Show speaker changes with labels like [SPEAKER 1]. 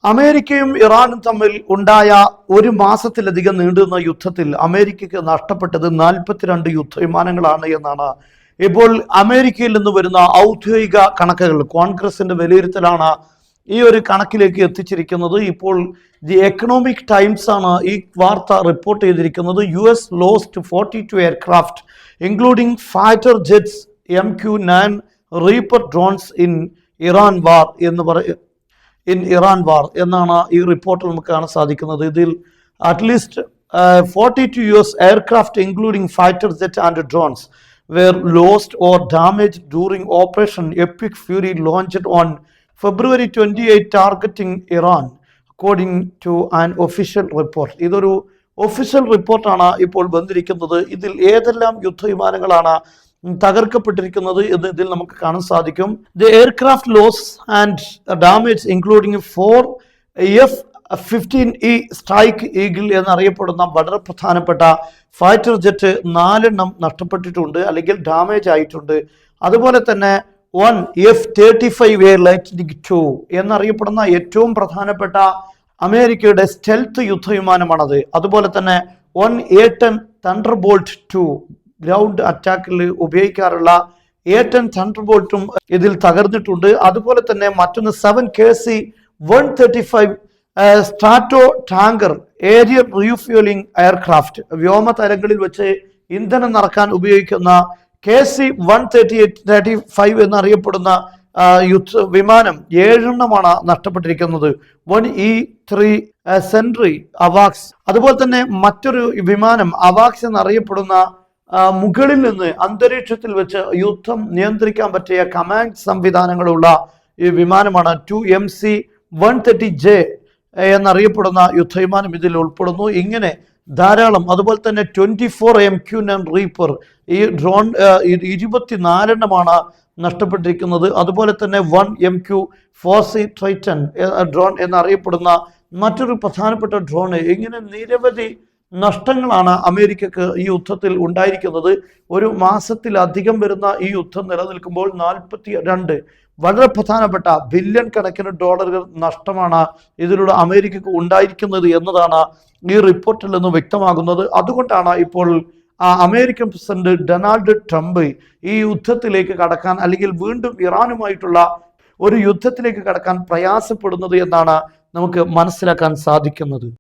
[SPEAKER 1] അമേരിക്കയും ഇറാനും തമ്മിൽ ഉണ്ടായ ഒരു മാസത്തിലധികം നീണ്ടുന്ന യുദ്ധത്തിൽ അമേരിക്കയ്ക്ക് നഷ്ടപ്പെട്ടത് 42 യുദ്ധവിമാനങ്ങളാണ് എന്നാണ് ഇപ്പോൾ അമേരിക്കയിൽ നിന്ന് വരുന്ന ഔദ്യോഗിക കണക്കുകൾ. കോൺഗ്രസിന്റെ വിലയിരുത്തലാണ് ഈ ഒരു കണക്കിലേക്ക് എത്തിച്ചിരിക്കുന്നത്. ഇപ്പോൾ ദി എക്കണോമിക് ടൈംസ് ആണ് ഈ വാർത്ത റിപ്പോർട്ട് ചെയ്തിരിക്കുന്നത്. US lost 42 aircraft including fighter jets MQ-9 reaper drones in Iran war എന്നാണ് ഈ റിപ്പോർട്ടിൽ നമുക്ക് കാണാൻ സാധിക്കുന്നത്. ഇതിൽ at least 42 US aircraft including fighter jet and drones were lost or damaged during Operation Epic Fury launched on February 28 targeting Iran, according to an official report. ഇതൊരു official റിപ്പോർട്ടാണ് ഇപ്പോൾ വന്നിരിക്കുന്നത്. ഇതിൽ ഏതെല്ലാം യുദ്ധവിമാനങ്ങളാണ് തകർക്കപ്പെട്ടിരിക്കുന്നത് എന്ന് ഇതിൽ നമുക്ക് കാണാൻ സാധിക്കും. The aircraft loss and damage including 4 F-15E strike eagle എന്നറിയപ്പെടുന്ന വളരെ പ്രധാനപ്പെട്ട ഫൈറ്റർ ജെറ്റ് 4 നഷ്ടപ്പെട്ടിട്ടുണ്ട് അല്ലെങ്കിൽ ഡാമേജ് ആയിട്ടുണ്ട്. അതുപോലെ തന്നെ 1 F-35A ലൈറ്റ്നിംഗ് II എന്നറിയപ്പെടുന്ന ഏറ്റവും പ്രധാനപ്പെട്ട അമേരിക്കയുടെ സ്റ്റെൽത്ത് യുദ്ധവിമാനമാണത്. അതുപോലെ തന്നെ 1 A-10 തണ്ടർബോൾട്ട് II ഗ്രൗണ്ട് അറ്റാക്കിൽ ഉപയോഗിക്കാറുള്ള A-10 തണ്ടർബോൾട്ടും ഇതിൽ തകർന്നിട്ടുണ്ട്. അതുപോലെ തന്നെ മറ്റൊന്ന് 7 KC-135 Stratotanker aerial refuelling aircraft വ്യോമതലങ്ങളിൽ വെച്ച് ഇന്ധനം നിറക്കാൻ ഉപയോഗിക്കുന്ന KC-135 എന്നറിയപ്പെടുന്ന വിമാനം 7 നഷ്ടപ്പെട്ടിരിക്കുന്നത്. 1 E-3 സെൻട്രി അവാക്സ്. അതുപോലെ തന്നെ മറ്റൊരു വിമാനം അവാക്സ് എന്നറിയപ്പെടുന്ന മുകളിൽ നിന്ന് അന്തരീക്ഷത്തിൽ വെച്ച് യുദ്ധം നിയന്ത്രിക്കാൻ പറ്റിയ കമാൻഡ് സംവിധാനങ്ങളുള്ള ഈ വിമാനമാണ് 2 MC-130J എന്നറിയപ്പെടുന്ന യുദ്ധവിമാനം ഇതിൽ ഉൾപ്പെടുന്നു. ഇങ്ങനെ ധാരാളം. അതുപോലെ തന്നെ 24 MQ-9 റീപ്പർ ഈ ഡ്രോൺ 24 നഷ്ടപ്പെട്ടിരിക്കുന്നത്. അതുപോലെ തന്നെ 1 MQ-4C ട്രൈറ്റൻ ഡ്രോൺ എന്നറിയപ്പെടുന്ന മറ്റൊരു പ്രധാനപ്പെട്ട ഡ്രോൺ. ഇങ്ങനെ നിരവധി നഷ്ടങ്ങളാണ് അമേരിക്കക്ക് ഈ യുദ്ധത്തിൽ ഉണ്ടായിരിക്കുന്നത്. ഒരു മാസത്തിലധികം വരുന്ന ഈ യുദ്ധം നിലനിൽക്കുമ്പോൾ 42 വളരെ പ്രധാനപ്പെട്ട ബില്യൺ കണക്കിന് ഡോളറുകൾ നഷ്ടമാണ് ഇതിലൂടെ അമേരിക്കക്ക് ഉണ്ടായിരിക്കുന്നത് എന്നതാണ് ഈ റിപ്പോർട്ടിൽ നിന്ന് വ്യക്തമാകുന്നത്. അതുകൊണ്ടാണ് ഇപ്പോൾ അമേരിക്കൻ പ്രസിഡന്റ് ഡൊണാൾഡ് ട്രംപ് ഈ യുദ്ധത്തിലേക്ക് കടക്കാൻ അല്ലെങ്കിൽ വീണ്ടും ഇറാനുമായിട്ടുള്ള ഒരു യുദ്ധത്തിലേക്ക് കടക്കാൻ പ്രയാസപ്പെടുന്നത് എന്നാണ് നമുക്ക് മനസ്സിലാക്കാൻ സാധിക്കുന്നത്.